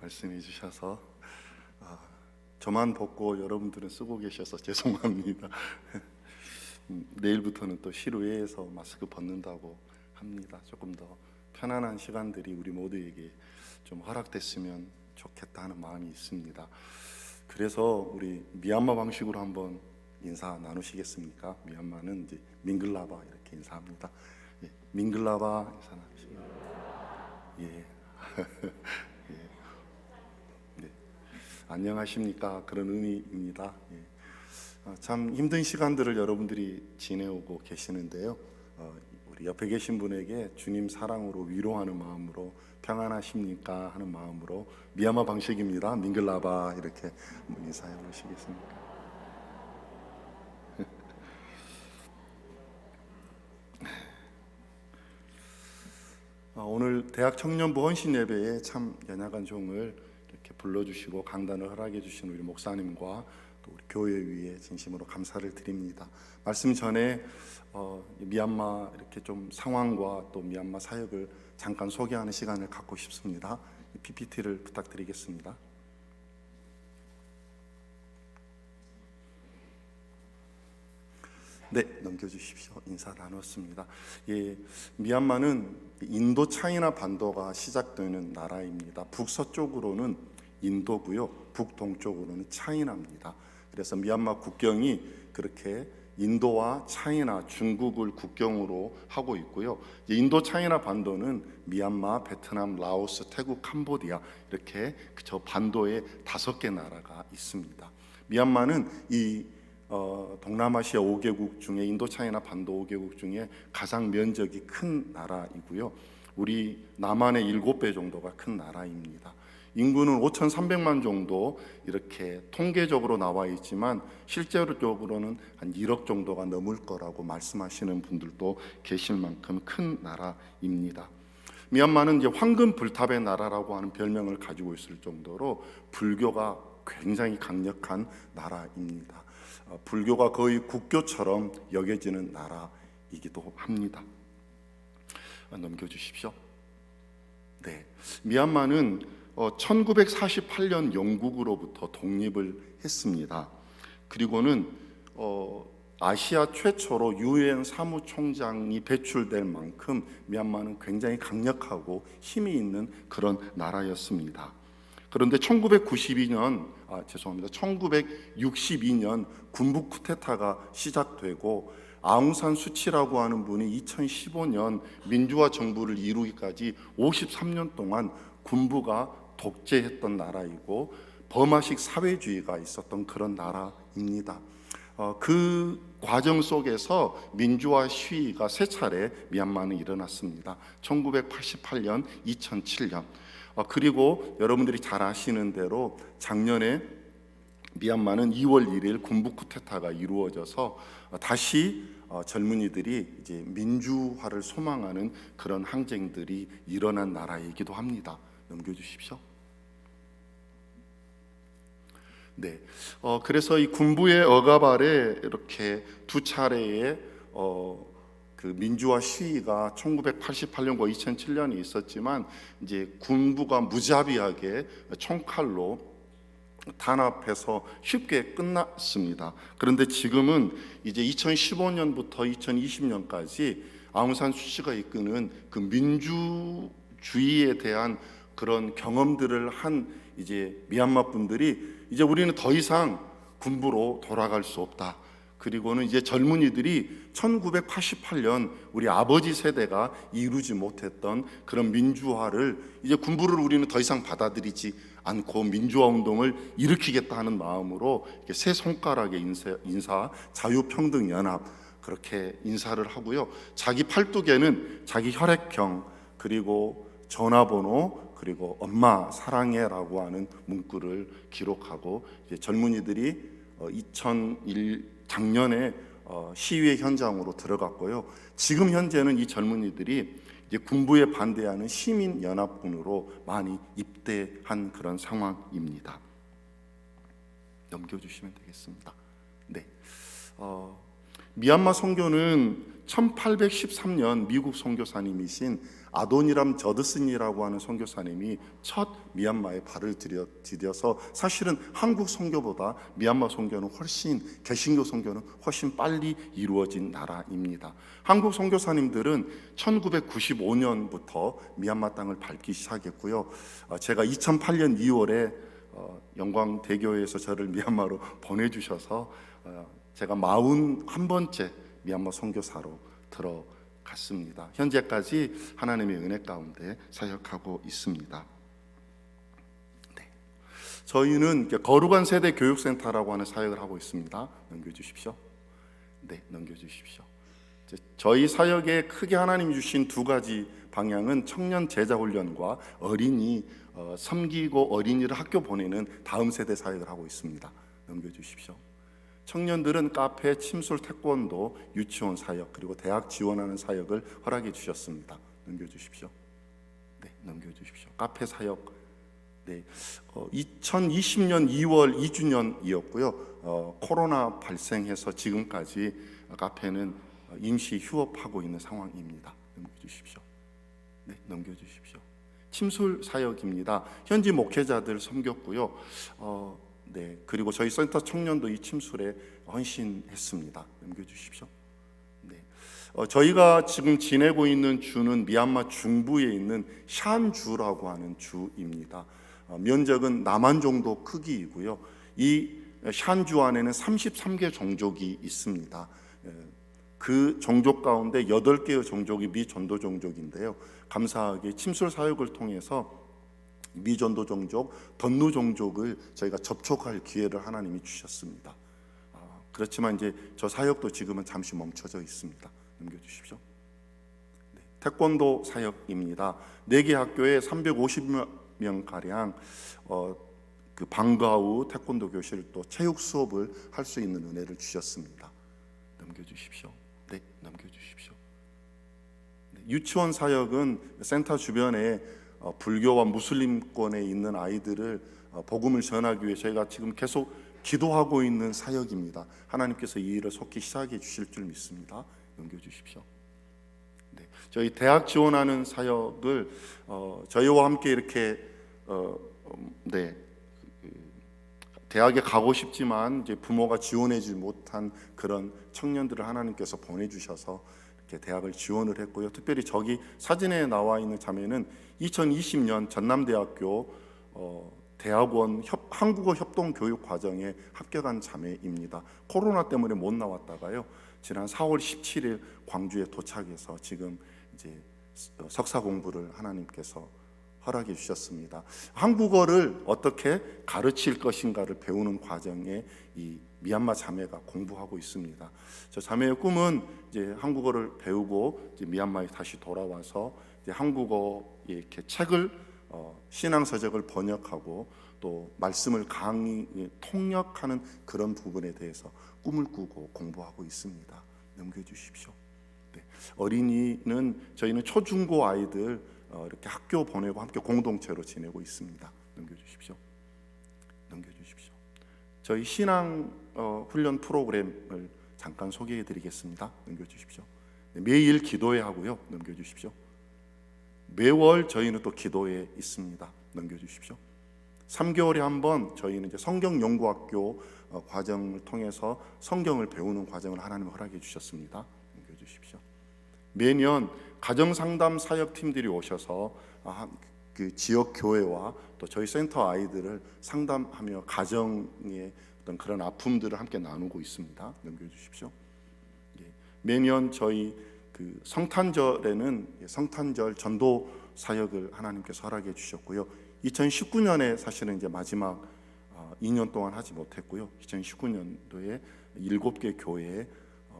말씀해 주셔서 저만 벗고 여러분들은 쓰고 계셔서 죄송합니다. 내일부터는 또 실외에서 마스크 벗는다고 합니다. 조금 더 편안한 시간들이 우리 모두에게 좀 허락됐으면 좋겠다 하는 마음이 있습니다. 그래서 우리 미얀마 방식으로 한번 인사 나누시겠습니까? 미얀마는 이제 밍글라바 이렇게 인사합니다. 예, 밍글라바 인사 나누시죠. 예. 예. 네. 안녕하십니까? 그런 의미입니다. 예. 참 힘든 시간들을 여러분들이 지내오고 계시는데요. 우리 옆에 계신 분에게 주님 사랑으로 위로하는 마음으로 평안하십니까? 하는 마음으로 미얀마 방식입니다. 밍글라바 이렇게 인사해 보시겠습니까? 오늘 대학 청년부 헌신 예배에 참 연약한 종을 이렇게 불러주시고 강단을 허락해 주신 우리 목사님과 또 우리 교회 위에 진심으로 감사를 드립니다. 말씀 전에 미얀마 이렇게 좀 상황과 또 미얀마 사역을 잠깐 소개하는 시간을 갖고 싶습니다. PPT를 부탁드리겠습니다. 네, 넘겨주십시오. 인사 나눴습니다. 예, 미얀마는 인도 차이나 반도가 시작되는 나라입니다. 북서쪽으로는 인도고요, 북동쪽으로는 차이나입니다. 그래서 미얀마 국경이 그렇게 인도와 차이나, 중국을 국경으로 하고 있고요. 인도 차이나 반도는 미얀마, 베트남, 라오스, 태국, 캄보디아 이렇게 저 반도에 5개 나라가 있습니다. 미얀마는 이 동남아시아 5개국 중에 인도 차이나 반도 5개국 중에 가장 면적이 큰 나라이고요. 우리 남한의 7배 정도가 큰 나라입니다. 인구는 5,300만 정도 이렇게 통계적으로 나와 있지만 실제로적으로는 한 1억 정도가 넘을 거라고 말씀하시는 분들도 계실 만큼 큰 나라입니다. 미얀마는 이제 황금 불탑의 나라라고 하는 별명을 가지고 있을 정도로 불교가 굉장히 강력한 나라입니다. 불교가 거의 국교처럼 여겨지는 나라이기도 합니다. 넘겨주십시오. 네, 미얀마는 1948년 영국으로부터 독립을 했습니다. 그리고는 아시아 최초로 유엔 사무총장이 배출될 만큼 미얀마는 굉장히 강력하고 힘이 있는 그런 나라였습니다. 그런데 1962년 군부 쿠데타가 시작되고 아웅산 수치라고 하는 분이 2015년 민주화 정부를 이루기까지 53년 동안 군부가 독재했던 나라이고 버마식 사회주의가 있었던 그런 나라입니다. 그 과정 속에서 민주화 시위가 3차례 미얀마는 일어났습니다. 1988년, 2007년. 그리고 여러분들이 잘 아시는 대로 작년에 미얀마는 2월 1일 군부 쿠데타가 이루어져서 다시 젊은이들이 이제 민주화를 소망하는 그런 항쟁들이 일어난 나라이기도 합니다. 넘겨주십시오. 네, 그래서 이 군부의 억압 아래 이렇게 2차례의 그 민주화 시위가 1988년과 2007년에 있었지만 이제 군부가 무자비하게 총칼로 단합해서 쉽게 끝났습니다. 그런데 지금은 이제 2015년부터 2020년까지 아웅산 수치가 이끄는 그 민주주의에 대한 그런 경험들을 한 이제 미얀마 분들이 이제 우리는 더 이상 군부로 돌아갈 수 없다. 그리고는 이제 젊은이들이 1988년 우리 아버지 세대가 이루지 못했던 그런 민주화를 이제 군부를 우리는 더 이상 받아들이지 않고 민주화 운동을 일으키겠다 하는 마음으로 이렇게 세 손가락의 인사 자유평등연합 그렇게 인사를 하고요. 자기 팔뚝에는 자기 혈액형 그리고 전화번호 그리고 엄마 사랑해라고 하는 문구를 기록하고 이제 젊은이들이 작년에 시위의 현장으로 들어갔고요. 지금 현재는 이 젊은이들이 이제 군부에 반대하는 시민연합군으로 많이 입대한 그런 상황입니다. 넘겨주시면 되겠습니다. 네, 미얀마 선교는 1813년 미국 선교사님이신 아도니람 저드슨이라고 하는 선교사님이 첫 미얀마에 발을 디뎌서 사실은 한국 선교보다 미얀마 선교는 훨씬, 개신교 선교는 훨씬 빨리 이루어진 나라입니다. 한국 선교사님들은 1995년부터 미얀마 땅을 밟기 시작했고요. 제가 2008년 2월에 영광대교에서 저를 미얀마로 보내주셔서 제가 41번째 미얀마 선교사로 들어갔습니다. 현재까지 하나님의 은혜 가운데 사역하고 있습니다. 네. 저희는 거룩한 세대 교육센터라고 하는 사역을 하고 있습니다. 넘겨주십시오. 네, 넘겨주십시오. 저희 사역에 크게 하나님 주신 두 가지 방향은 청년 제자 훈련과 어린이 섬기고 어린이를 학교 보내는 다음 세대 사역을 하고 있습니다. 넘겨주십시오. 청년들은 카페, 침술, 태권도, 유치원 사역, 그리고 대학 지원하는 사역을 허락해 주셨습니다. 넘겨주십시오. 네, 넘겨주십시오. 카페 사역. 네, 2020년 2월 2주년이었고요. 코로나 발생해서 지금까지 카페는 임시 휴업하고 있는 상황입니다. 넘겨주십시오. 네, 넘겨주십시오. 침술 사역입니다. 현지 목회자들 섬겼고요. 네, 그리고 저희 센터 청년도 이 침술에 헌신했습니다. 넘겨주십시오. 네, 저희가 지금 지내고 있는 주는 미얀마 중부에 있는 샨주라고 하는 주입니다. 면적은 남한 정도 크기이고요. 이 샨주 안에는 33개 종족이 있습니다. 그 종족 가운데 8개의 종족이 미전도 종족인데요. 감사하게 침술 사역을 통해서 미전도 종족, 덧누 종족을 저희가 접촉할 기회를 하나님이 주셨습니다. 그렇지만 이제 저 사역도 지금은 잠시 멈춰져 있습니다. 넘겨주십시오. 네, 태권도 사역입니다. 4개 학교에 350명 가량 그 방과 후 태권도 교실 또 체육 수업을 할 수 있는 은혜를 주셨습니다. 넘겨주십시오. 네, 넘겨주십시오. 네, 유치원 사역은 센터 주변에 불교와 무슬림권에 있는 아이들을 복음을 전하기 위해 저희가 지금 계속 기도하고 있는 사역입니다. 하나님께서 이 일을 속히 시작해 주실 줄 믿습니다. 넘겨주십시오. 네, 저희 대학 지원하는 사역을 저희와 함께 이렇게 네, 대학에 가고 싶지만 이제 부모가 지원해주지 못한 그런 청년들을 하나님께서 보내주셔서 이렇게 대학을 지원을 했고요. 특별히 저기 사진에 나와 있는 자매는 2020년 전남대학교 대학원 한국어 협동 교육 과정에 합격한 자매입니다. 코로나 때문에 못 나왔다가요. 지난 4월 17일 광주에 도착해서 지금 이제 석사 공부를 하나님께서 허락해 주셨습니다. 한국어를 어떻게 가르칠 것인가를 배우는 과정에 이 미얀마 자매가 공부하고 있습니다. 저 자매의 꿈은 이제 한국어를 배우고 이제 미얀마에 다시 돌아와서 이제 한국어 이렇게 책을 신앙 서적을 번역하고 또 말씀을 통역하는 그런 부분에 대해서 꿈을 꾸고 공부하고 있습니다. 넘겨주십시오. 네. 어린이는 저희는 초중고 아이들 이렇게 학교 보내고 함께 공동체로 지내고 있습니다. 넘겨주십시오. 넘겨주십시오. 저희 신앙 훈련 프로그램을 잠깐 소개해드리겠습니다. 넘겨주십시오. 네, 매일 기도회 하고요. 넘겨주십시오. 매월 저희는 또 기도회 있습니다. 넘겨주십시오. 3개월에 한 번 저희는 이제 성경연구학교 과정을 통해서 성경을 배우는 과정을 하나님 허락해 주셨습니다. 넘겨주십시오. 매년 가정상담 사역팀들이 오셔서 그 지역 교회와 또 저희 센터 아이들을 상담하며 가정의 어떤 그런 아픔들을 함께 나누고 있습니다. 넘겨주십시오. 예. 매년 저희 그 성탄절에는 성탄절 전도 사역을 하나님께서 허락해 주셨고요. 2019년에 사실은 이제 마지막 2년 동안 하지 못했고요. 2019년도에 7개 교회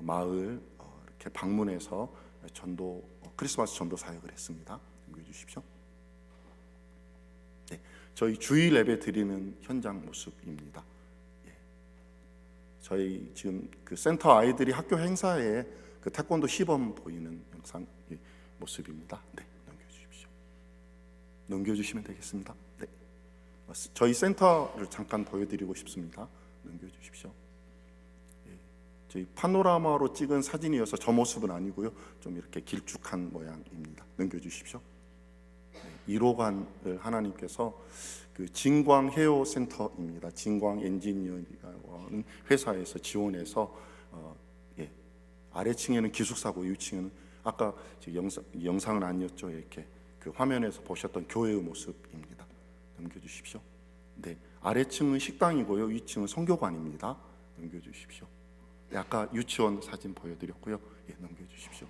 마을 이렇게 방문해서 전도 크리스마스 전도 사역을 했습니다. 넘겨 주십시오. 네, 저희 주일 예배 드리는 현장 모습입니다. 예. 저희 지금 그 센터 아이들이 학교 행사에 그 태권도 시범 보이는 영상 모습입니다. 네, 넘겨주십시오. 넘겨주시면 되겠습니다. 네, 저희 센터를 잠깐 보여드리고 싶습니다. 넘겨주십시오. 예. 저희 파노라마로 찍은 사진이어서 저 모습은 아니고요. 좀 이렇게 길쭉한 모양입니다. 넘겨주십시오. 1호관을 하나님께서 그 진광 헤어 센터입니다. 진광 엔지니어링이라는 회사에서 지원해서 아래층에는 기숙사고 위층에는 아까 영상은 아니었죠. 이렇게 그 화면에서 보셨던 교회의 모습입니다. 넘겨주십시오. 네, 아래층은 식당이고요. 위층은 성교관입니다. 넘겨주십시오. 네, 아까 유치원 사진 보여드렸고요. 예, 넘겨주십시오.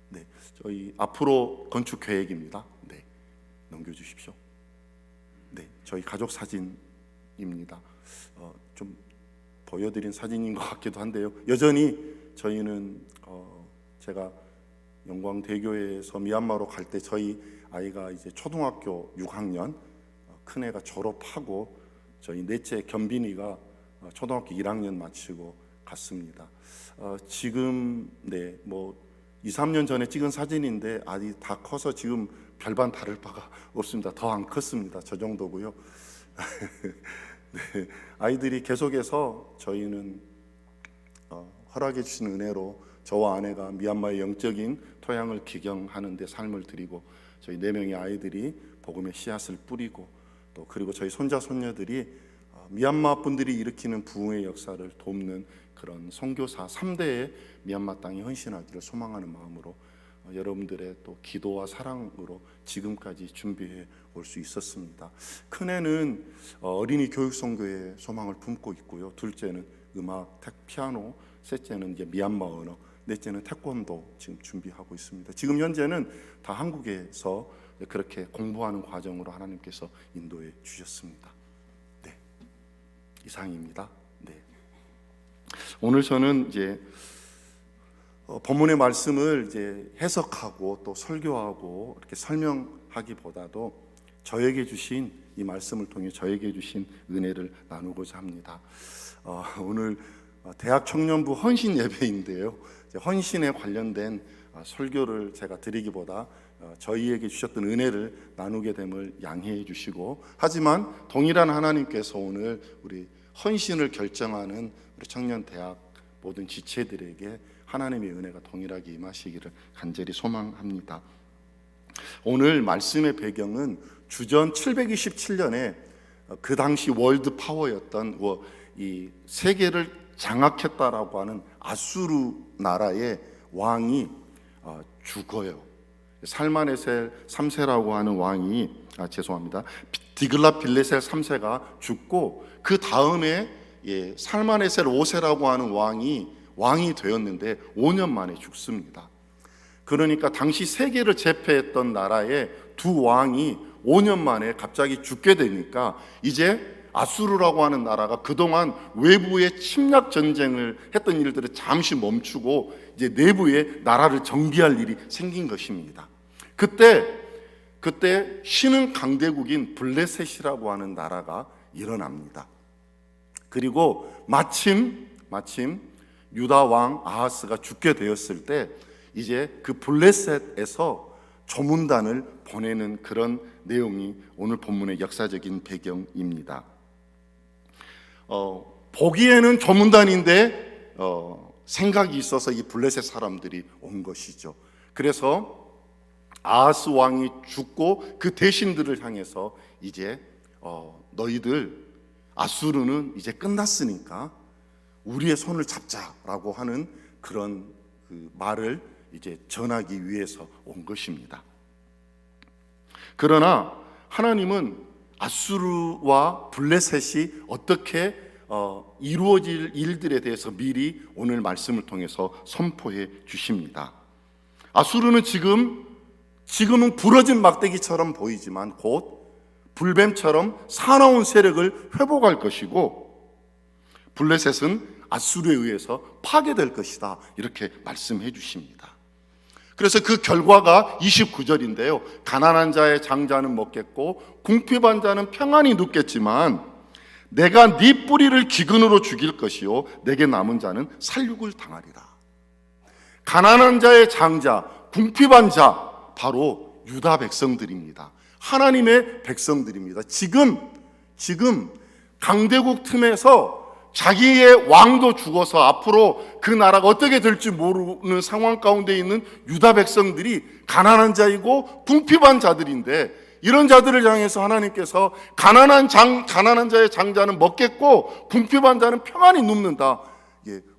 네, 저희 앞으로 건축 계획입니다. 네, 넘겨주십시오. 네, 저희 가족 사진입니다. 좀 보여드린 사진인 것 같기도 한데요. 여전히 저희는 제가 영광대교에서 미얀마로 갈 때 저희 아이가 이제 초등학교 6학년, 큰애가 졸업하고 저희 넷째 견빈이가 초등학교 1학년 마치고 갔습니다. 지금 뭐 2, 3년 전에 찍은 사진인데 아직 다 커서 지금 별반 다를 바가 없습니다. 더 안 컸습니다. 저 정도고요. 네, 아이들이 계속해서 저희는 허락해 주신 은혜로 저와 아내가 미얀마의 영적인 토양을 기경하는 데 삶을 드리고 저희 4명의 아이들이 복음의 씨앗을 뿌리고 또 그리고 저희 손자 손녀들이 미얀마 분들이 일으키는 부흥의 역사를 돕는 그런 선교사 3대의 미얀마 땅에 헌신하기를 소망하는 마음으로 여러분들의 또 기도와 사랑으로 지금까지 준비해 올 수 있었습니다. 큰애는 어린이 교육 선교에 소망을 품고 있고요. 둘째는 음악, 피아노, 셋째는 이제 미얀마 언어, 넷째는 태권도 지금 준비하고 있습니다. 지금 현재는 다 한국에서 그렇게 공부하는 과정으로 하나님께서 인도해 주셨습니다. 네, 이상입니다. 네, 오늘 저는 이제 본문의 말씀을 이제 해석하고 또 설교하고 이렇게 설명하기보다도 저에게 주신 이 말씀을 통해 저에게 주신 은혜를 나누고자 합니다. 오늘 대학 청년부 헌신 예배인데요. 헌신에 관련된 설교를 제가 드리기보다 저희에게 주셨던 은혜를 나누게 됨을 양해해 주시고, 하지만 동일한 하나님께서 오늘 우리 헌신을 결정하는 우리 청년 대학 모든 지체들에게 하나님의 은혜가 동일하게 임하시기를 간절히 소망합니다. 오늘 말씀의 배경은 주전 727년에 그 당시 월드 파워였던 이 세계를 장악했다라고 하는 아수르 나라의 왕이 죽어요. 살마네셀 3세라고 하는 왕이 디글랏 빌레셀 3세가 죽고 그 다음에 살마네셀 5세라고 하는 왕이 되었는데 5년 만에 죽습니다. 그러니까 당시 세계를 제패했던 나라의 두 왕이 5년 만에 갑자기 죽게 되니까 이제 아수르라고 하는 나라가 그동안 외부의 침략 전쟁을 했던 일들을 잠시 멈추고 이제 내부의 나라를 정비할 일이 생긴 것입니다. 그때 신흥 강대국인 블레셋이라고 하는 나라가 일어납니다. 그리고 마침 유다 왕 아하스가 죽게 되었을 때 이제 그 블레셋에서 조문단을 보내는 그런 내용이 오늘 본문의 역사적인 배경입니다. 보기에는 조문단인데 생각이 있어서 이 블레셋 사람들이 온 것이죠. 그래서 아하스 왕이 죽고 그 대신들을 향해서 이제 너희들 아수르는 이제 끝났으니까 우리의 손을 잡자라고 하는 그런 그 말을 이제 전하기 위해서 온 것입니다. 그러나 하나님은 아수르와 블레셋이 어떻게 이루어질 일들에 대해서 미리 오늘 말씀을 통해서 선포해 주십니다. 아수르는 지금은 부러진 막대기처럼 보이지만 곧 불뱀처럼 사나운 세력을 회복할 것이고, 블레셋은 아수르에 의해서 파괴될 것이다, 이렇게 말씀해 주십니다. 그래서 그 결과가 29절인데요 가난한 자의 장자는 먹겠고 궁핍한 자는 평안히 눕겠지만 내가 네 뿌리를 기근으로 죽일 것이요 내게 남은 자는 살육을 당하리라. 가난한 자의 장자, 궁핍한 자, 바로 유다 백성들입니다. 하나님의 백성들입니다. 지금 강대국 틈에서 자기의 왕도 죽어서 앞으로 그 나라가 어떻게 될지 모르는 상황 가운데 있는 유다 백성들이 가난한 자이고 궁핍한 자들인데, 이런 자들을 향해서 하나님께서 가난한 자의 장자는 먹겠고 궁핍한 자는 평안히 눕는다.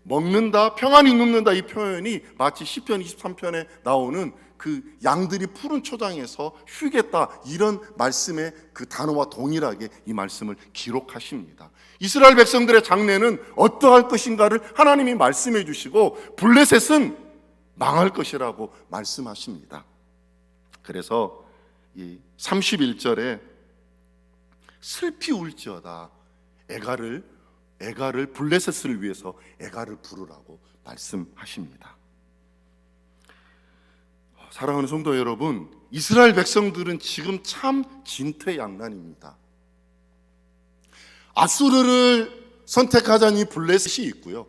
먹는다, 평안히 눕는다, 이 표현이 마치 시편 23편에 나오는 그 양들이 푸른 초장에서 쉬겠다, 이런 말씀의 그 단어와 동일하게 이 말씀을 기록하십니다. 이스라엘 백성들의 장래는 어떠할 것인가를 하나님이 말씀해 주시고 블레셋은 망할 것이라고 말씀하십니다. 그래서 이 31절에 슬피 울지어다, 애가를 블레셋을 위해서 애가를 부르라고 말씀하십니다. 사랑하는 성도 여러분, 이스라엘 백성들은 지금 참 진퇴양난입니다. 아수르를 선택하자니 블레셋이 있고요,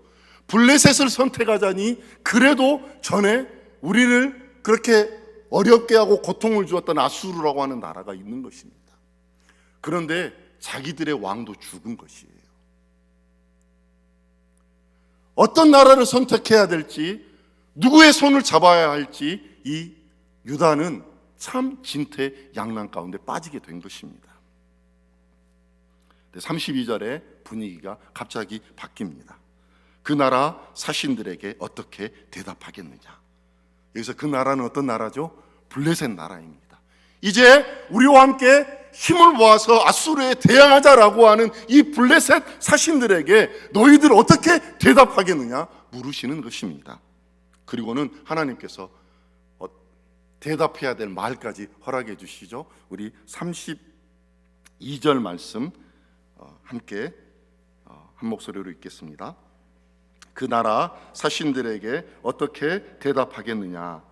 블레셋을 선택하자니 그래도 전에 우리를 그렇게 어렵게 하고 고통을 주었던 아수르라고 하는 나라가 있는 것입니다. 그런데 자기들의 왕도 죽은 것이에요. 어떤 나라를 선택해야 될지, 누구의 손을 잡아야 할지 이 유다는 참 진퇴양난 가운데 빠지게 된 것입니다. 32절에 분위기가 갑자기 바뀝니다. 그 나라 사신들에게 어떻게 대답하겠느냐. 여기서 그 나라는 어떤 나라죠? 블레셋 나라입니다. 이제 우리와 함께 힘을 모아서 아수르에 대항하자라고 하는 이 블레셋 사신들에게 너희들 어떻게 대답하겠느냐 물으시는 것입니다. 그리고는 하나님께서 대답해야 될 말까지 허락해 주시죠. 우리 32절 말씀 함께 한 목소리로 읽겠습니다. 그 나라 사신들에게 어떻게 대답하겠느냐.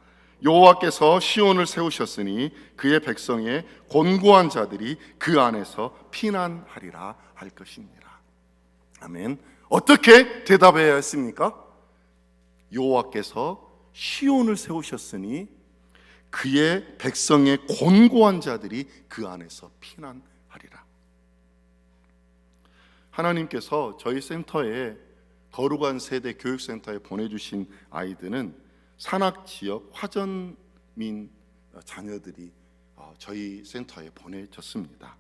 여호와께서 시온을 세우셨으니 그의 백성의 곤고한 자들이 그 안에서 피난하리라 할 것이니라. 아멘. 어떻게 대답해야 했습니까? 여호와께서 시온을 세우셨으니 그의 백성의 곤고한 자들이 그 안에서 피난하리라. 하나님께서 저희 센터에, 거룩한 세대 교육센터에 보내주신 아이들은 산악지역 화전민 자녀들이 저희 센터에 보내졌습니다.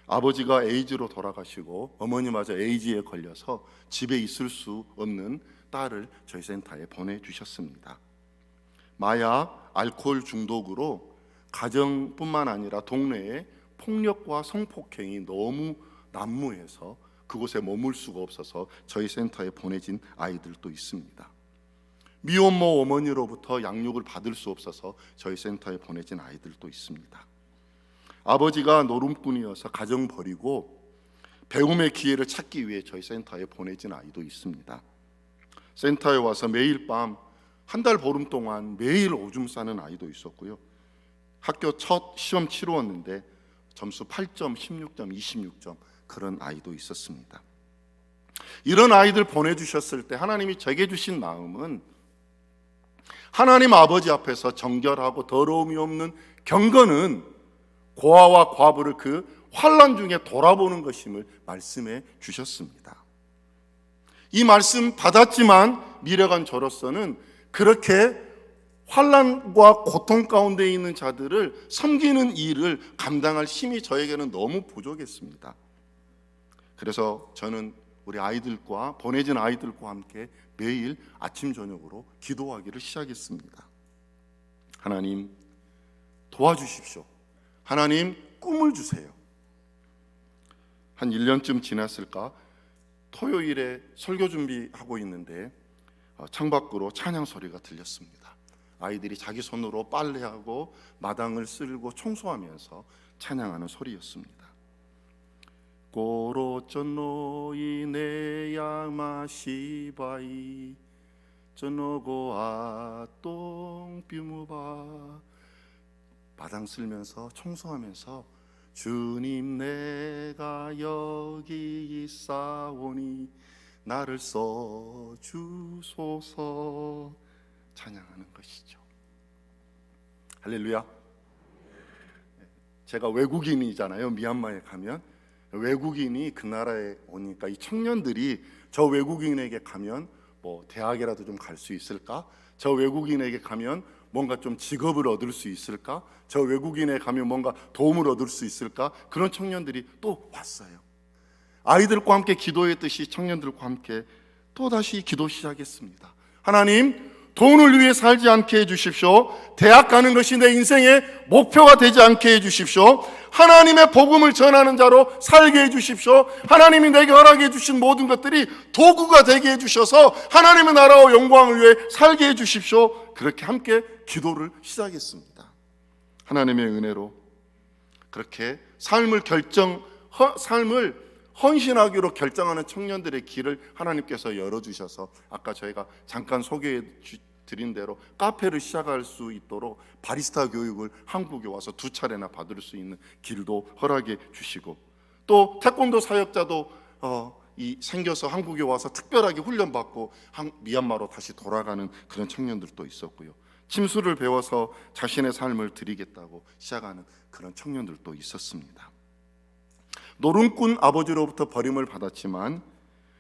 아버지가 에이즈로 돌아가시고 어머니마저 에이즈에 걸려서 집에 있을 수 없는 딸을 저희 센터에 보내주셨습니다. 마약, 알코올 중독으로 가정뿐만 아니라 동네에 폭력과 성폭행이 너무 난무해서 그곳에 머물 수가 없어서 저희 센터에 보내진 아이들도 있습니다. 미혼모 어머니로부터 양육을 받을 수 없어서 저희 센터에 보내진 아이들도 있습니다. 아버지가 노름꾼이어서 가정 버리고 배움의 기회를 찾기 위해 저희 센터에 보내진 아이도 있습니다. 센터에 와서 매일 밤 한 달 보름 동안 매일 오줌 싸는 아이도 있었고요, 학교 첫 시험 치루었는데 점수 8점, 16점, 26점 그런 아이도 있었습니다. 이런 아이들 보내주셨을 때 하나님이 제게 주신 마음은 하나님 아버지 앞에서 정결하고 더러움이 없는 경건은 고아와 과부를 그 환난 중에 돌아보는 것임을 말씀해 주셨습니다. 이 말씀 받았지만 미래관 저로서는 그렇게 환난과 고통 가운데 있는 자들을 섬기는 일을 감당할 힘이 저에게는 너무 부족했습니다. 그래서 저는 우리 아이들과, 보내진 아이들과 함께 매일 아침 저녁으로 기도하기를 시작했습니다. 하나님 도와주십시오. 하나님 꿈을 주세요. 한 1년쯤 지났을까, 토요일에 설교 준비하고 있는데 창밖으로 찬양 소리가 들렸습니다. 아이들이 자기 손으로 빨래하고 마당을 쓸고 청소하면서 찬양하는 소리였습니다. 고로전노이 내야마시바이 전노고아 똥뷰무바. 마당 쓸면서 청소하면서 주님 내가 여기 있사오니 나를 써주소서 찬양하는 것이죠. 할렐루야. 제가 외국인이잖아요. 미얀마에 가면 외국인이 그 나라에 오니까 이 청년들이 저 외국인에게 가면 뭐 대학이라도 좀 갈 수 있을까? 저 외국인에게 가면 뭔가 좀 직업을 얻을 수 있을까? 저 외국인에 가면 뭔가 도움을 얻을 수 있을까? 그런 청년들이 또 왔어요. 아이들과 함께 기도했듯이 청년들과 함께 또다시 기도 시작했습니다. 하나님, 돈을 위해 살지 않게 해주십시오. 대학 가는 것이 내 인생의 목표가 되지 않게 해주십시오. 하나님의 복음을 전하는 자로 살게 해주십시오. 하나님이 내게 허락해 주신 모든 것들이 도구가 되게 해주셔서 하나님의 나라와 영광을 위해 살게 해주십시오. 그렇게 함께 기도를 시작했습니다. 하나님의 은혜로 그렇게 삶을 헌신하기로 결정하는 청년들의 길을 하나님께서 열어주셔서 아까 저희가 잠깐 소개해 드린 대로 카페를 시작할 수 있도록 바리스타 교육을 한국에 와서 2차례나 받을 수 있는 길도 허락해 주시고, 또 태권도 사역자도 생겨서 한국에 와서 특별하게 훈련받고 미얀마로 다시 돌아가는 그런 청년들도 있었고요. 침수를 배워서 자신의 삶을 드리겠다고 시작하는 그런 청년들도 있었습니다. 노름꾼 아버지로부터 버림을 받았지만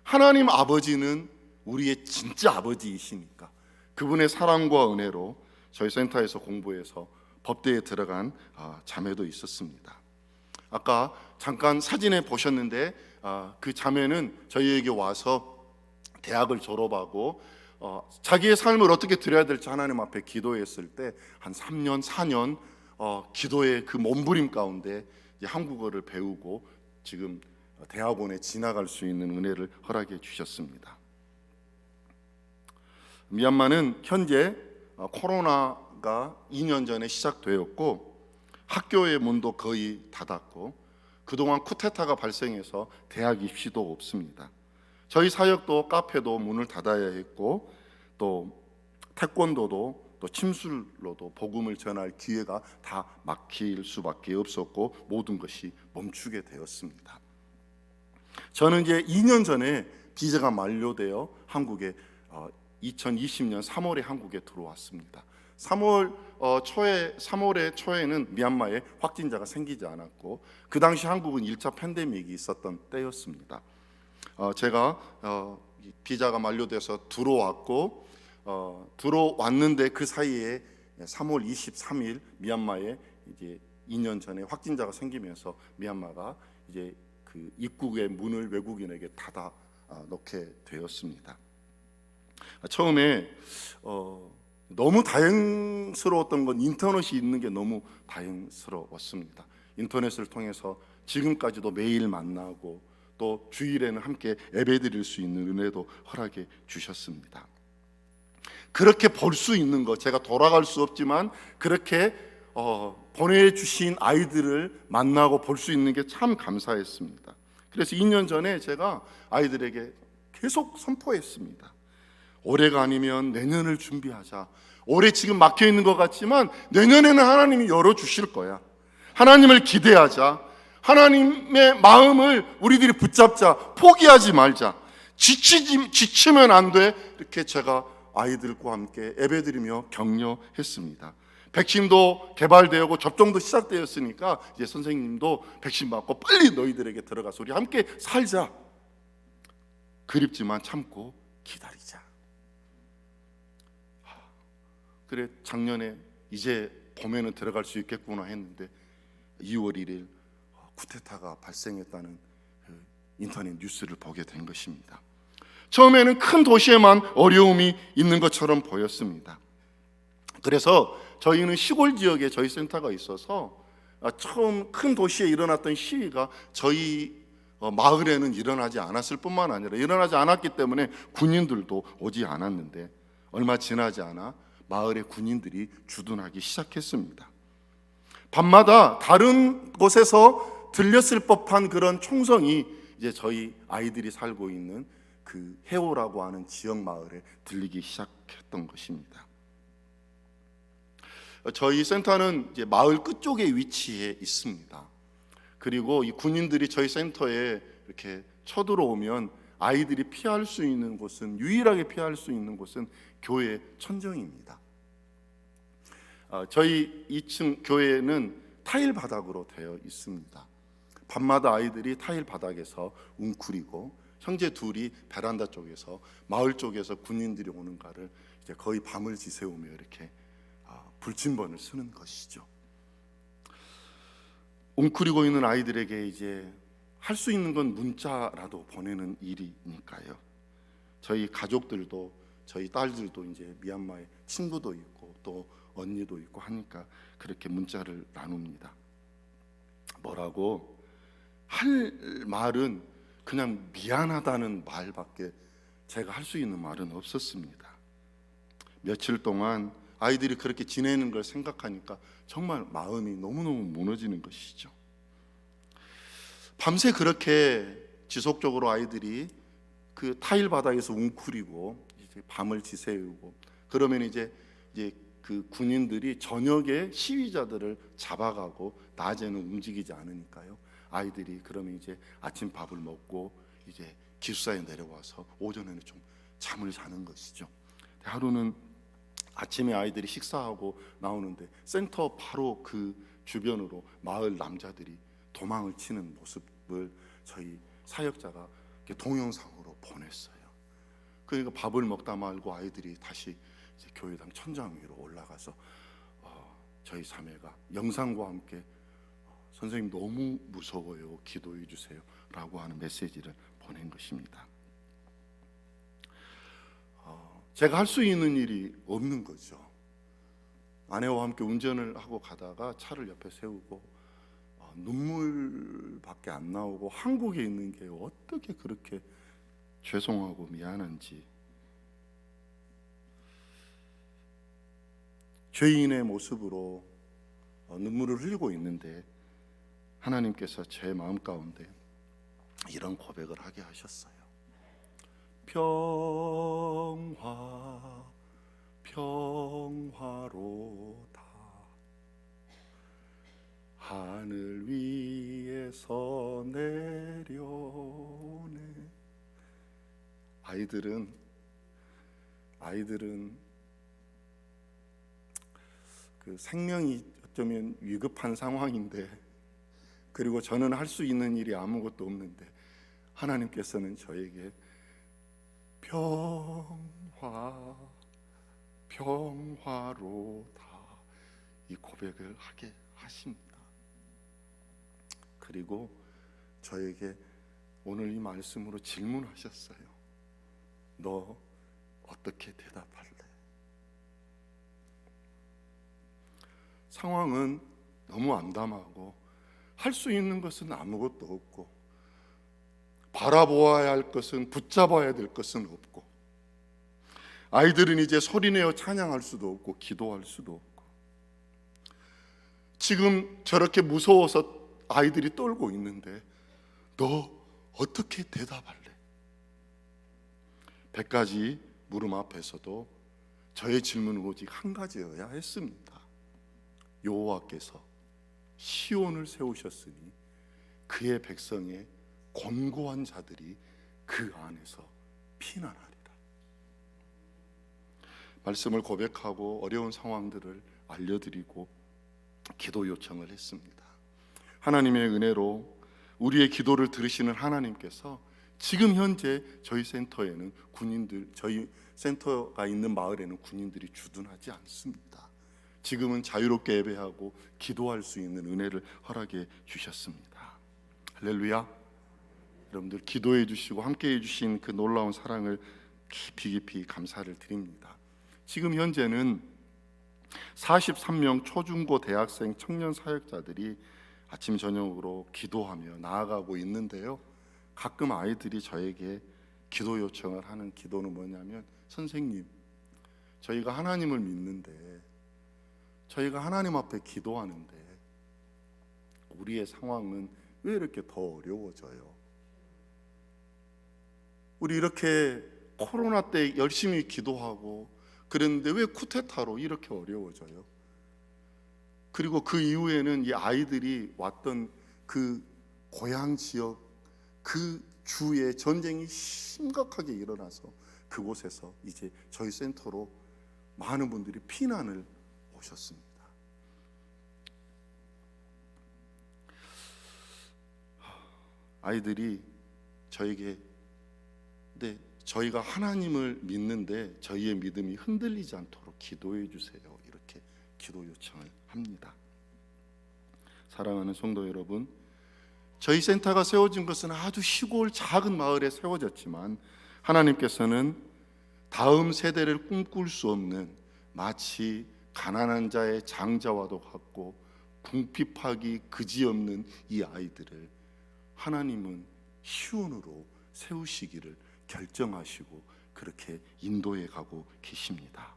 하나님 아버지는 우리의 진짜 아버지이시니까 그분의 사랑과 은혜로 저희 센터에서 공부해서 법대에 들어간 자매도 있었습니다. 아까 잠깐 사진에 보셨는데 그 자매는 저희에게 와서 대학을 졸업하고 자기의 삶을 어떻게 드려야 될지 하나님 앞에 기도했을 때 한 3년, 4년 기도의 그 몸부림 가운데 한국어를 배우고 지금 대학원에 진학할 수 있는 은혜를 허락해 주셨습니다. 미얀마는 현재 코로나가 2년 전에 시작되었고 학교의 문도 거의 닫았고 그동안 쿠데타가 발생해서 대학 입시도 없습니다. 저희 사역도 카페도 문을 닫아야 했고 또 태권도도 또 침술로도 복음을 전할 기회가 다 막힐 수밖에 없었고 모든 것이 멈추게 되었습니다. 저는 이제 2년 전에 비자가 만료되어 한국에 2020년 3월에 한국에 들어왔습니다. 3월의 초에는 미얀마에 확진자가 생기지 않았고 그 당시 한국은 1차 팬데믹이 있었던 때였습니다. 제가 비자가 만료돼서 들어왔는데 그 사이에 3월 23일 미얀마에 이제 2년 전에 확진자가 생기면서 미얀마가 이제 그 입국의 문을 외국인에게 닫아 놓게 되었습니다. 처음에 너무 다행스러웠던 건 인터넷이 있는 게 너무 다행스러웠습니다. 인터넷을 통해서 지금까지도 매일 만나고 또 주일에는 함께 예배드릴 수 있는 은혜도 허락해 주셨습니다. 그렇게 볼 수 있는 것, 제가 돌아갈 수 없지만 그렇게 보내주신 아이들을 만나고 볼 수 있는 게 참 감사했습니다. 그래서 2년 전에 제가 아이들에게 계속 선포했습니다. 올해가 아니면 내년을 준비하자. 올해 지금 막혀 있는 것 같지만 내년에는 하나님이 열어주실 거야. 하나님을 기대하자. 하나님의 마음을 우리들이 붙잡자. 포기하지 말자. 지치면 안 돼. 이렇게 제가 아이들과 함께 예배드리며 격려했습니다. 백신도 개발되고 접종도 시작되었으니까 이제 선생님도 백신 맞고 빨리 너희들에게 들어가서 우리 함께 살자. 그립지만 참고 기다리자. 그래 작년에 이제 봄에는 들어갈 수 있겠구나 했는데 2월 1일 쿠데타가 발생했다는 인터넷 뉴스를 보게 된 것입니다. 처음에는 큰 도시에만 어려움이 있는 것처럼 보였습니다. 그래서 저희는 시골 지역에 저희 센터가 있어서 처음 큰 도시에 일어났던 시위가 저희 마을에는 일어나지 않았을 뿐만 아니라 일어나지 않았기 때문에 군인들도 오지 않았는데 얼마 지나지 않아 마을의 군인들이 주둔하기 시작했습니다. 밤마다 다른 곳에서 들렸을 법한 그런 총성이 이제 저희 아이들이 살고 있는 그 해오라고 하는 지역 마을에 들리기 시작했던 것입니다. 저희 센터는 이제 마을 끝쪽에 위치해 있습니다. 그리고 이 군인들이 저희 센터에 이렇게 쳐들어오면 아이들이 피할 수 있는 곳은 유일하게 피할 수 있는 곳은 교회 천정입니다. 저희 2층 교회는 타일 바닥으로 되어 있습니다. 밤마다 아이들이 타일 바닥에서 웅크리고 형제 둘이 베란다 쪽에서 마을 쪽에서 군인들이 오는가를 이제 거의 밤을 지새우며 이렇게 불침번을 쓰는 것이죠. 웅크리고 있는 아이들에게 이제 할 수 있는 건 문자라도 보내는 일이니까요. 저희 가족들도 저희 딸들도 이제 미얀마에 친구도 있고 또 언니도 있고 하니까 그렇게 문자를 나눕니다. 뭐라고 할 말은 그냥 미안하다는 말밖에 제가 할 수 있는 말은 없었습니다. 며칠 동안 아이들이 그렇게 지내는 걸 생각하니까 정말 마음이 너무너무 무너지는 것이죠. 밤새 그렇게 지속적으로 아이들이 그 타일 바닥에서 웅크리고 이제 밤을 지새우고 그러면 이제 그 군인들이 저녁에 시위자들을 잡아가고 낮에는 움직이지 않으니까요. 아이들이 그러면 이제 아침 밥을 먹고 이제 기숙사에 내려와서 오전에는 좀 잠을 자는 것이죠. 하루는 아침에 아이들이 식사하고 나오는데 센터 바로 그 주변으로 마을 남자들이 도망을 치는 모습을 저희 사역자가 동영상으로 보냈어요. 그러니까 밥을 먹다 말고 아이들이 다시 이제 교회당 천장 위로 올라가서 저희 사매가 영상과 함께 선생님 너무 무서워요, 기도해 주세요 라고 하는 메시지를 보낸 것입니다. 제가 할 수 있는 일이 없는 거죠. 아내와 함께 운전을 하고 가다가 차를 옆에 세우고 눈물밖에 안 나오고 한국에 있는 게 어떻게 그렇게 죄송하고 미안한지, 죄인의 모습으로 눈물을 흘리고 있는데 하나님께서 제 마음 가운데 이런 고백을 하게 하셨어요. 평화 평화로다 하늘 위에서 내려오네. 아이들은 그 생명이 어쩌면 위급한 상황인데, 그리고 저는 할 수 있는 일이 아무것도 없는데 하나님께서는 저에게 평화로다 이 고백을 하게 하십니다. 그리고 저에게 오늘 이 말씀으로 질문하셨어요. 너 어떻게 대답할래? 상황은 너무 암담하고 할 수 있는 것은 아무것도 없고 바라보아야 할 것은, 붙잡아야 될 것은 없고, 아이들은 이제 소리내어 찬양할 수도 없고 기도할 수도 없고, 지금 저렇게 무서워서 아이들이 떨고 있는데 너 어떻게 대답할래? 100가지 물음 앞에서도 저의 질문은 오직 한 가지여야 했습니다. 여호와께서 시온을 세우셨으니 그의 백성의 곤고한 자들이 그 안에서 피난하리라. 말씀을 고백하고 어려운 상황들을 알려드리고 기도 요청을 했습니다. 하나님의 은혜로 우리의 기도를 들으시는 하나님께서 지금 현재 저희 센터에는 군인들, 저희 센터가 있는 마을에는 군인들이 주둔하지 않습니다. 지금은 자유롭게 예배하고 기도할 수 있는 은혜를 허락해 주셨습니다. 할렐루야. 여러분들 기도해 주시고 함께 해 주신 그 놀라운 사랑을 깊이 감사를 드립니다. 지금 현재는 43명 초중고 대학생 청년 사역자들이 아침 저녁으로 기도하며 나아가고 있는데요, 가끔 아이들이 저에게 기도 요청을 하는 기도는 뭐냐면, 선생님, 저희가 하나님을 믿는데, 저희가 하나님 앞에 기도하는데 우리의 상황은 왜 이렇게 더 어려워져요? 우리 이렇게 코로나 때 열심히 기도하고 그랬는데 왜 쿠데타로 이렇게 어려워져요? 그리고 그 이후에는 이 아이들이 왔던 그 고향 지역, 그 주에 전쟁이 심각하게 일어나서 그곳에서 이제 저희 센터로 많은 분들이 피난을 오셨습니다. 아이들이 저에게 네, 저희가 하나님을 믿는데 저희의 믿음이 흔들리지 않도록 기도해 주세요, 이렇게 기도 요청을 합니다. 사랑하는 성도 여러분, 저희 센터가 세워진 것은 아주 시골 작은 마을에 세워졌지만 하나님께서는 다음 세대를 꿈꿀 수 없는 마치 가난한 자의 장자와도 같고 궁핍하기 그지없는 이 아이들을 하나님은 시온으로 세우시기를 결정하시고 그렇게 인도해 가고 계십니다.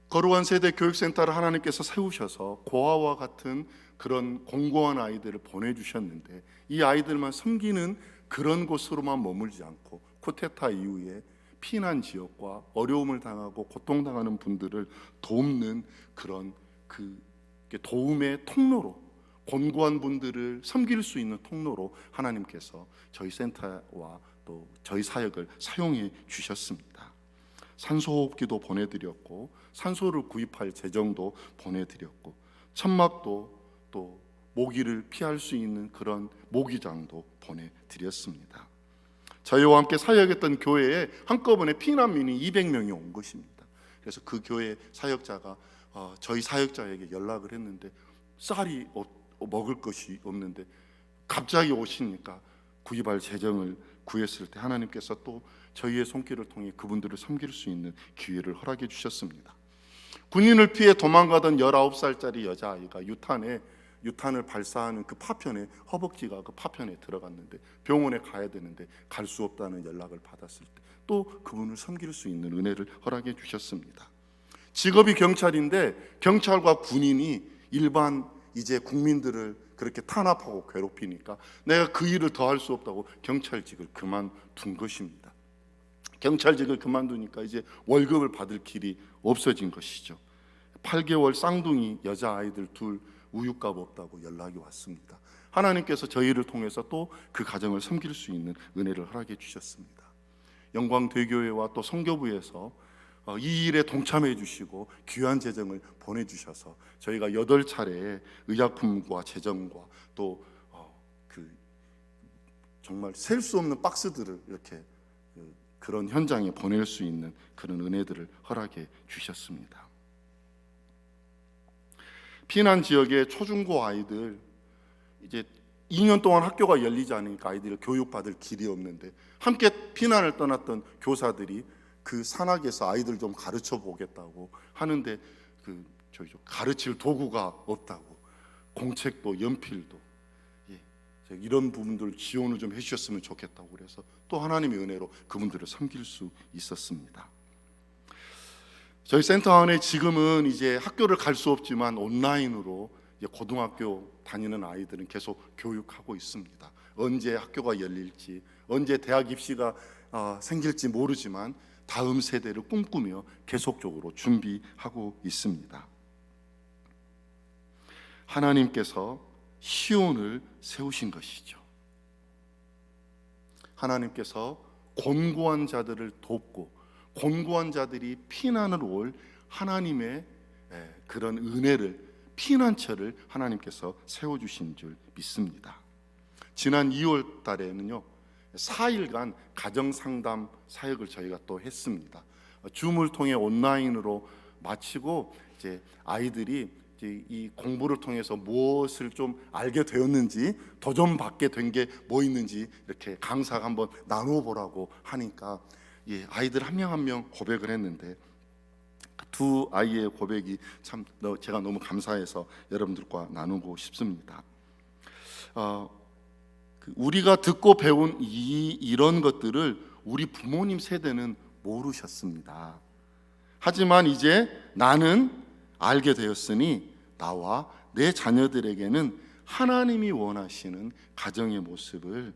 거룩한 세대 교육센터를 하나님께서 세우셔서 고아와 같은 그런 공고한 아이들을 보내주셨는데 이 아이들만 섬기는 그런 곳으로만 머물지 않고 쿠데타 이후에 피난 지역과 어려움을 당하고 고통당하는 분들을 돕는 그런 그 도움의 통로로, 곤고한 분들을 섬길 수 있는 통로로 하나님께서 저희 센터와 또 저희 사역을 사용해 주셨습니다. 산소호흡기도 보내드렸고 산소를 구입할 재정도 보내드렸고 천막도 또 모기를 피할 수 있는 그런 모기장도 보내드렸습니다. 저희와 함께 사역했던 교회에 한꺼번에 피난민이 200명이 온 것입니다. 그래서 그 교회 사역자가 저희 사역자에게 연락을 했는데 쌀이 먹을 것이 없는데 갑자기 오시니까 구입할 재정을 구했을 때 하나님께서 또 저희의 손길을 통해 그분들을 섬길 수 있는 기회를 허락해 주셨습니다. 군인을 피해 도망가던 19살짜리 여자아이가 유탄을 발사하는 그 파편에 허벅지가 그 파편에 들어갔는데 병원에 가야 되는데 갈 수 없다는 연락을 받았을 때 또 그분을 섬길 수 있는 은혜를 허락해 주셨습니다. 직업이 경찰인데 경찰과 군인이 일반 이제 국민들을 그렇게 탄압하고 괴롭히니까 내가 그 일을 더 할 수 없다고 경찰직을 그만둔 것입니다. 경찰직을 그만두니까 이제 월급을 받을 길이 없어진 것이죠. 8개월 쌍둥이 여자아이들 둘 우유값 없다고 연락이 왔습니다. 하나님께서 저희를 통해서 또 그 가정을 섬길 수 있는 은혜를 허락해 주셨습니다. 영광대교회와 또 성교부에서 이 일에 동참해 주시고 귀한 재정을 보내주셔서 저희가 8차례 의약품과 재정과 또 정말 셀 수 없는 박스들을 이렇게 그런 현장에 보낼 수 있는 그런 은혜들을 허락해 주셨습니다. 피난 지역의 초중고 아이들 이제 2년 동안 학교가 열리지 않으니까 아이들을 교육받을 길이 없는데 함께 피난을 떠났던 교사들이 그 산악에서 아이들 좀 가르쳐 보겠다고 하는데 가르칠 도구가 없다고 공책도 연필도 이런 부분들 지원을 좀 해주셨으면 좋겠다고 그래서 또 하나님의 은혜로 그분들을 섬길 수 있었습니다. 저희 센터 안에 지금은 이제 학교를 갈 수 없지만 온라인으로 이제 고등학교 다니는 아이들은 계속 교육하고 있습니다. 언제 학교가 열릴지, 언제 대학 입시가 생길지 모르지만 다음 세대를 꿈꾸며 계속적으로 준비하고 있습니다. 하나님께서 시온을 세우신 것이죠. 하나님께서 곤고한 자들을 돕고 곤고한 자들이 피난을 올 하나님의 그런 은혜를 피난처를 하나님께서 세워주신 줄 믿습니다. 지난 2월 달에는요 4일간 가정상담 사역을 저희가 또 했습니다. 줌을 통해 온라인으로 마치고 이제 아이들이 이제 이 공부를 통해서 무엇을 좀 알게 되었는지 더 좀 받게 된 게 뭐 있는지 이렇게 강사가 한번 나눠보라고 하니까 아이들 한 명 한 명 고백을 했는데 두 아이의 고백이 참 제가 너무 감사해서 여러분들과 나누고 싶습니다. 우리가 듣고 배운 이런 것들을 우리 부모님 세대는 모르셨습니다. 하지만 이제 나는 알게 되었으니 나와 내 자녀들에게는 하나님이 원하시는 가정의 모습을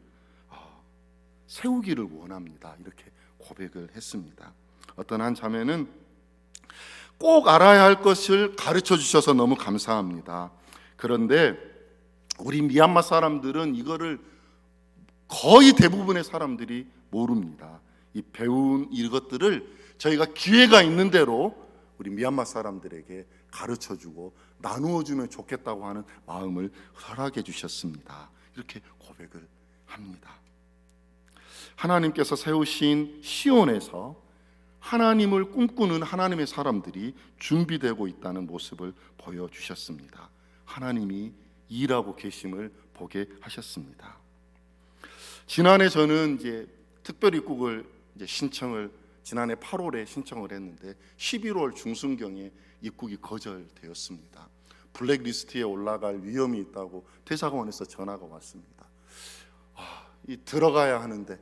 세우기를 원합니다. 이렇게 고백을 했습니다. 어떤 한 자매는 꼭 알아야 할 것을 가르쳐 주셔서 너무 감사합니다. 그런데 우리 미얀마 사람들은 이거를 거의 대부분의 사람들이 모릅니다. 이 배운 이것들을 저희가 기회가 있는 대로 우리 미얀마 사람들에게 가르쳐주고 나누어주면 좋겠다고 하는 마음을 허락해 주셨습니다. 이렇게 고백을 합니다. 하나님께서 세우신 시온에서 하나님을 꿈꾸는 하나님의 사람들이 준비되고 있다는 모습을 보여주셨습니다. 하나님이 일하고 계심을 보게 하셨습니다. 지난해 저는 이제 특별 입국을 신청을 지난해 8월에 신청을 했는데 11월 중순경에 입국이 거절되었습니다. 블랙리스트에 올라갈 위험이 있다고 대사관에서 전화가 왔습니다. 들어가야 하는데,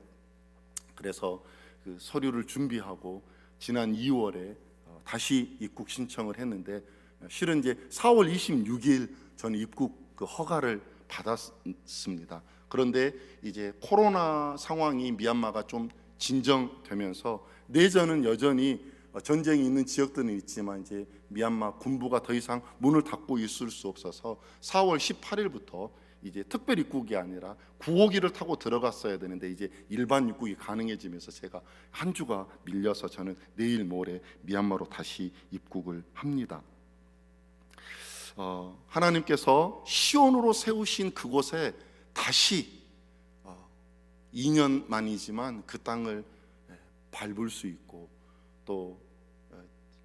그래서 그 서류를 준비하고 지난 2월에 다시 입국 신청을 했는데, 실은 이제 4월 26일 저는 입국 그 허가를 받았습니다. 그런데 이제 코로나 상황이 미얀마가 좀 진정되면서 내전은 여전히 전쟁이 있는 지역들은 있지만 이제 미얀마 군부가 더 이상 문을 닫고 있을 수 없어서 4월 18일부터 이제 특별 입국이 아니라 9호기를 타고 들어갔어야 되는데 이제 일반 입국이 가능해지면서 제가 한 주가 밀려서 저는 내일 모레 미얀마로 다시 입국을 합니다. 하나님께서 시온으로 세우신 그곳에 다시 2년 만이지만 그 땅을 밟을 수 있고 또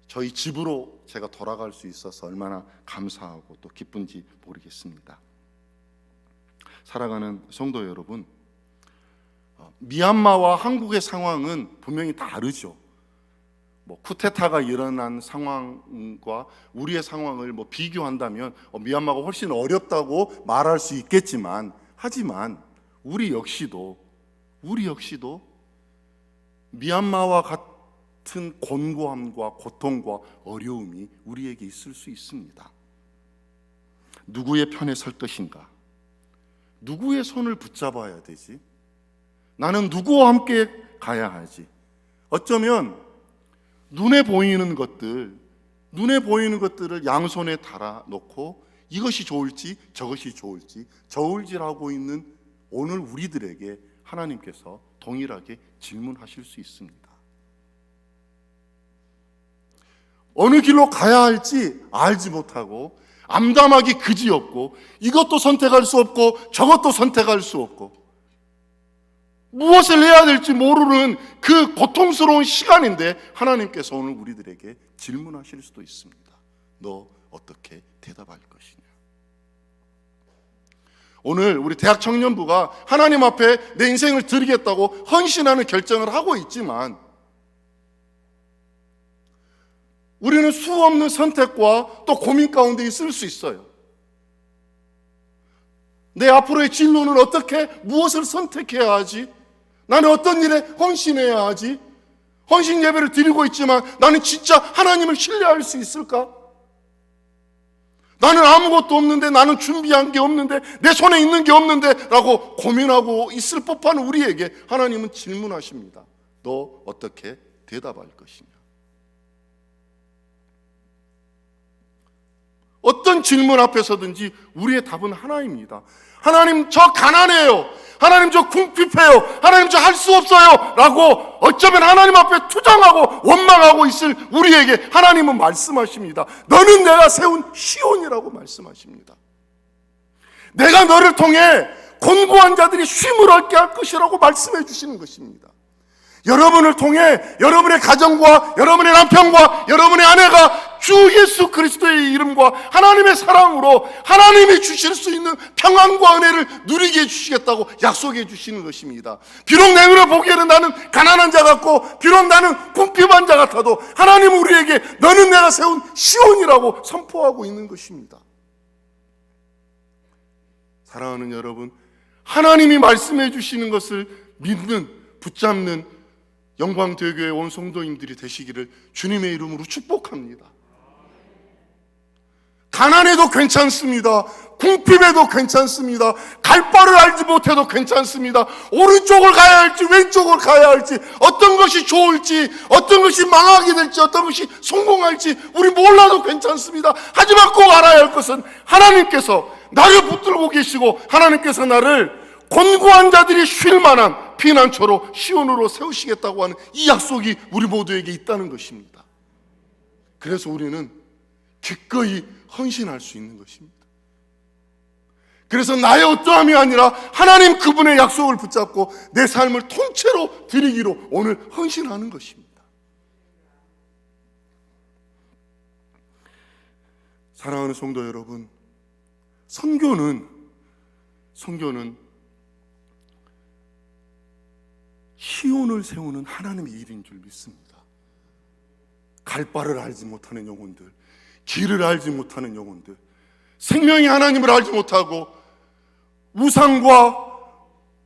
저희 집으로 제가 돌아갈 수 있어서 얼마나 감사하고 또 기쁜지 모르겠습니다. 사랑하는 성도 여러분, 미얀마와 한국의 상황은 분명히 다르죠. 쿠데타가 일어난 상황과 우리의 상황을 비교한다면 미얀마가 훨씬 어렵다고 말할 수 있겠지만, 하지만 우리 역시도 미얀마와 같은 곤고함과 고통과 어려움이 우리에게 있을 수 있습니다. 누구의 편에 설 것인가? 누구의 손을 붙잡아야 되지? 나는 누구와 함께 가야 하지? 어쩌면 눈에 보이는 것들을 양손에 달아놓고 이것이 좋을지 저것이 좋을지 저울질하고 있는 오늘 우리들에게 하나님께서 동일하게 질문하실 수 있습니다. 어느 길로 가야 할지 알지 못하고 암담하기 그지없고 이것도 선택할 수 없고 저것도 선택할 수 없고 무엇을 해야 될지 모르는 그 고통스러운 시간인데 하나님께서 오늘 우리들에게 질문하실 수도 있습니다. 너 어떻게 대답할 것이냐? 오늘 우리 대학 청년부가 하나님 앞에 내 인생을 드리겠다고 헌신하는 결정을 하고 있지만 우리는 수없는 선택과 또 고민 가운데 있을 수 있어요. 내 앞으로의 진로는 어떻게, 무엇을 선택해야 하지? 나는 어떤 일에 헌신해야 하지? 헌신 예배를 드리고 있지만 나는 진짜 하나님을 신뢰할 수 있을까? 나는 아무것도 없는데, 나는 준비한 게 없는데, 내 손에 있는 게 없는데 라고 고민하고 있을 법한 우리에게 하나님은 질문하십니다. 너 어떻게 대답할 것이냐? 어떤 질문 앞에서든지 우리의 답은 하나입니다. 하나님 저 가난해요, 하나님 저 궁핍해요, 하나님 저 할 수 없어요 라고 어쩌면 하나님 앞에 투정하고 원망하고 있을 우리에게 하나님은 말씀하십니다. 너는 내가 세운 시온이라고 말씀하십니다. 내가 너를 통해 곤고한 자들이 쉼을 얻게 할 것이라고 말씀해 주시는 것입니다. 여러분을 통해 여러분의 가정과 여러분의 남편과 여러분의 아내가 주 예수 그리스도의 이름과 하나님의 사랑으로 하나님이 주실 수 있는 평안과 은혜를 누리게 해주시겠다고 약속해 주시는 것입니다. 비록 내 눈에 보기에는 나는 가난한 자 같고 비록 나는 궁핍한 자 같아도 하나님은 우리에게 너는 내가 세운 시온이라고 선포하고 있는 것입니다. 사랑하는 여러분, 하나님이 말씀해 주시는 것을 믿는, 붙잡는 영광대교회 온 성도님들이 되시기를 주님의 이름으로 축복합니다. 가난해도 괜찮습니다. 궁핍해도 괜찮습니다. 갈 바를 알지 못해도 괜찮습니다. 오른쪽을 가야 할지 왼쪽을 가야 할지, 어떤 것이 좋을지, 어떤 것이 망하게 될지, 어떤 것이 성공할지 우리 몰라도 괜찮습니다. 하지만 꼭 알아야 할 것은 하나님께서 나를 붙들고 계시고 하나님께서 나를 곤고한 자들이 쉴 만한 피난처로 시온으로 세우시겠다고 하는 이 약속이 우리 모두에게 있다는 것입니다. 그래서 우리는 기꺼이 헌신할 수 있는 것입니다. 그래서 나의 어떠함이 아니라 하나님 그분의 약속을 붙잡고 내 삶을 통째로 드리기로 오늘 헌신하는 것입니다. 사랑하는 성도 여러분, 선교는 시온을 세우는 하나님의 일인 줄 믿습니다. 갈 바를 알지 못하는 영혼들, 길을 알지 못하는 영혼들, 생명의 하나님을 알지 못하고 우상과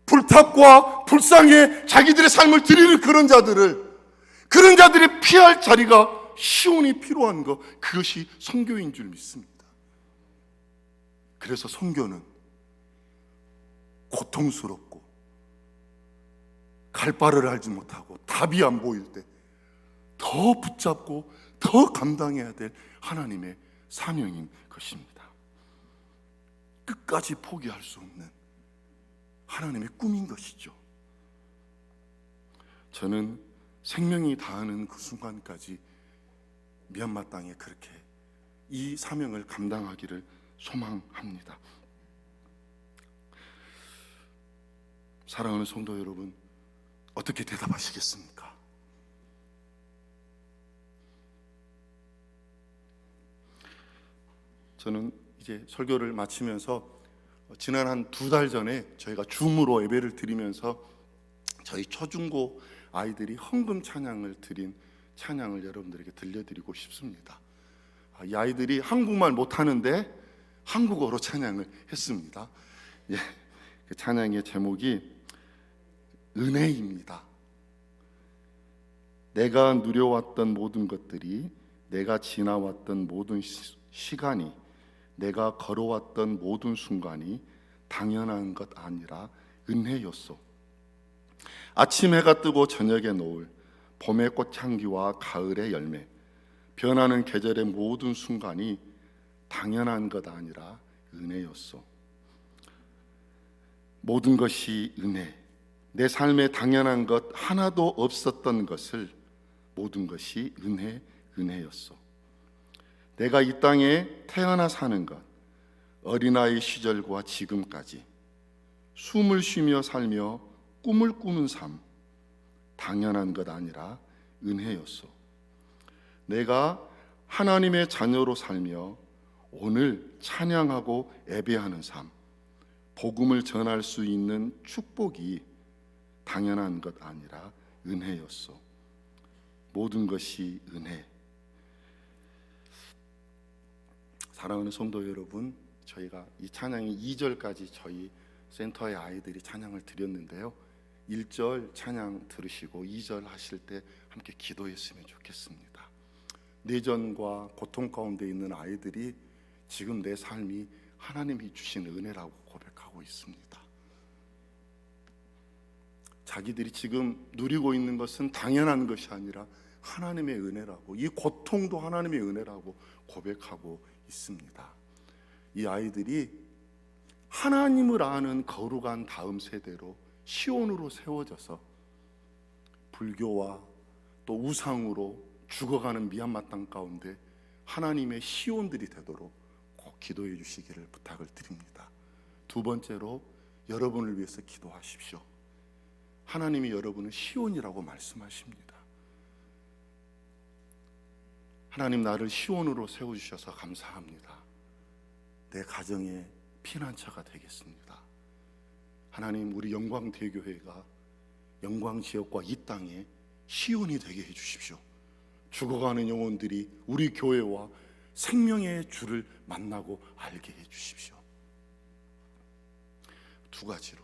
불탑과 불상에 자기들의 삶을 드리는 그런 자들이 피할 자리가 시온이 필요한 것, 그것이 선교인 줄 믿습니다. 그래서 선교는 고통스럽고 갈 바를 알지 못하고 답이 안 보일 때 더 붙잡고 더 감당해야 될 하나님의 사명인 것입니다. 끝까지 포기할 수 없는 하나님의 꿈인 것이죠. 저는 생명이 다하는 그 순간까지 미얀마 땅에 그렇게 이 사명을 감당하기를 소망합니다. 사랑하는 성도 여러분, 어떻게 대답하시겠습니까? 저는 이제 설교를 마치면서 지난 한 2달 전에 저희가 줌으로 예배를 드리면서 저희 초중고 아이들이 헌금 찬양을 드린 찬양을 여러분들에게 들려드리고 싶습니다. 이 아이들이 한국말 못하는데 한국어로 찬양을 했습니다. 예, 그 찬양의 제목이 은혜입니다. 내가 누려왔던 모든 것들이, 내가 지나왔던 모든 시간이, 내가 걸어왔던 모든 순간이 당연한 것 아니라 은혜였소. 아침 해가 뜨고 저녁에 노을, 봄의 꽃향기와 가을의 열매, 변하는 계절의 모든 순간이 당연한 것 아니라 은혜였소. 모든 것이 은혜, 내 삶에 당연한 것 하나도 없었던 것을 모든 것이 은혜였소. 내가 이 땅에 태어나 사는 것, 어린아이 시절과 지금까지 숨을 쉬며 살며 꿈을 꾸는 삶, 당연한 것 아니라 은혜였소. 내가 하나님의 자녀로 살며 오늘 찬양하고 예배하는 삶, 복음을 전할 수 있는 축복이 당연한 것 아니라 은혜였소. 모든 것이 은혜. 사랑하는 성도 여러분, 저희가 이 찬양이 2절까지 저희 센터의 아이들이 찬양을 드렸는데요, 1절 찬양 들으시고 2절 하실 때 함께 기도했으면 좋겠습니다. 내전과 고통 가운데 있는 아이들이 지금 내 삶이 하나님이 주신 은혜라고 고백하고 있습니다. 자기들이 지금 누리고 있는 것은 당연한 것이 아니라 하나님의 은혜라고, 이 고통도 하나님의 은혜라고 고백하고 있습니다. 이 아이들이 하나님을 아는 거룩한 다음 세대로 시온으로 세워져서 불교와 또 우상으로 죽어가는 미얀마 땅 가운데 하나님의 시온들이 되도록 꼭 기도해 주시기를 부탁을 드립니다. 두 번째로, 여러분을 위해서 기도하십시오. 하나님이 여러분을 시온이라고 말씀하십니다. 하나님, 나를 시온으로 세워주셔서 감사합니다. 내 가정의 피난처가 되겠습니다. 하나님, 우리 영광대교회가 영광지역과 이 땅에 시온이 되게 해주십시오. 죽어가는 영혼들이 우리 교회와 생명의 주를 만나고 알게 해주십시오. 두 가지로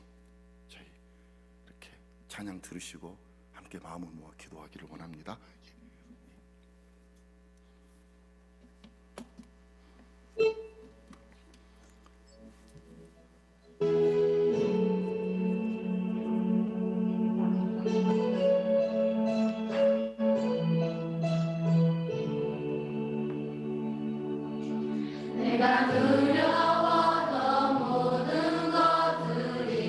저희 이렇게 찬양 들으시고 함께 마음을 모아 기도하기를 원합니다. 내가 두려웠던 모든 것들이,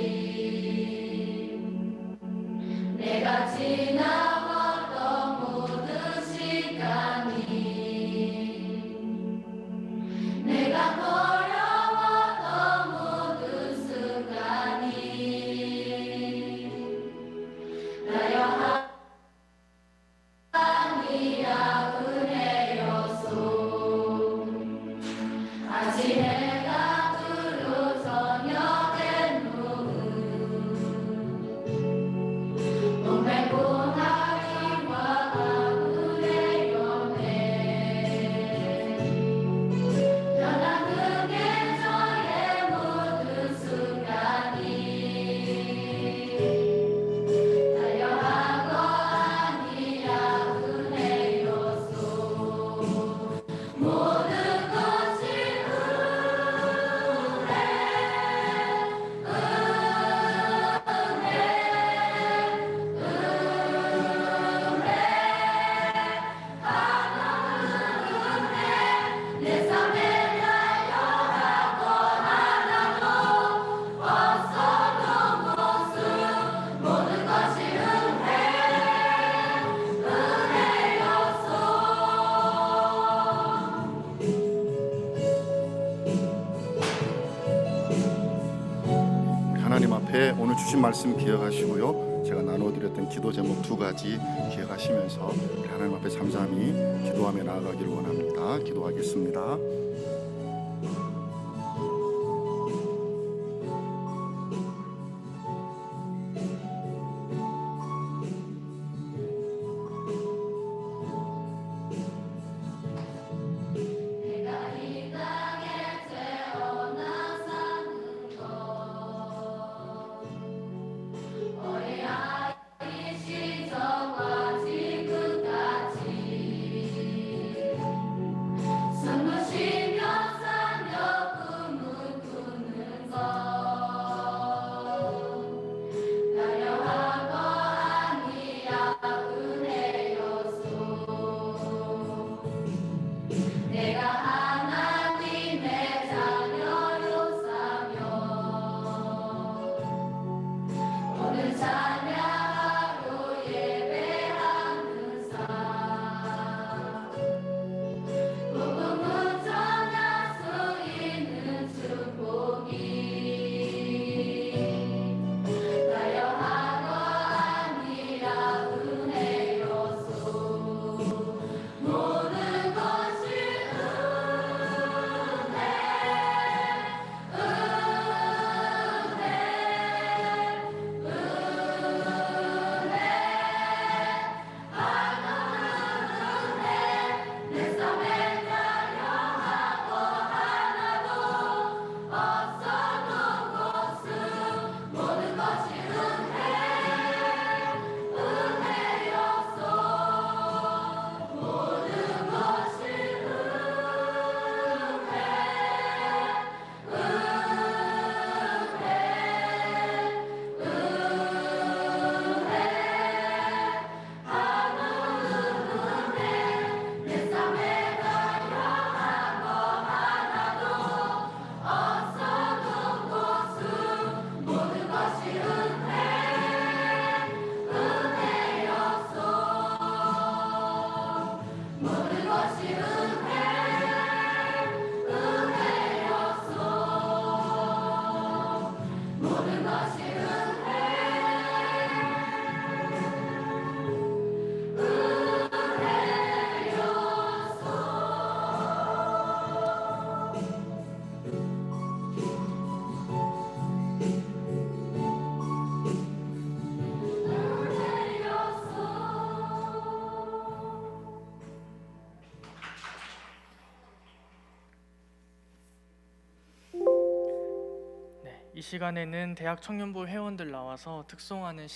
내가 지나갔던 모든 네, 오늘 주신 말씀 기억하시고요. 제가 나눠드렸던 기도 제목 2가지 기억하시면서 우리 하나님 앞에 잠잠히 기도하며 나아가기를 원합니다. 기도하겠습니다. 내가 이 땅에 태어나 사는 것 어린아이 시절과 지금까지 숨을 쉬며 살며 꿈을 꾸는 것 나려한 거 아니야 은혜였소 내가 하나님의 자녀로 사며 오늘 찬양하러 예배하는 삶 복음을 전할 수 있는 축복이 나여 한 거 아니라 은혜였소 모든 것이 내 삶에 자녀하고 하나도 없어도 것은 모든 것이 은혜였소 모든 것이 내 삶에 자녀하고 하나도 없어도 것은 모든 것이 은혜였소 모든 것이 은혜였소 모든 것이 네, 이 시간에는 대학 청년부 회원들 나와서 특송하는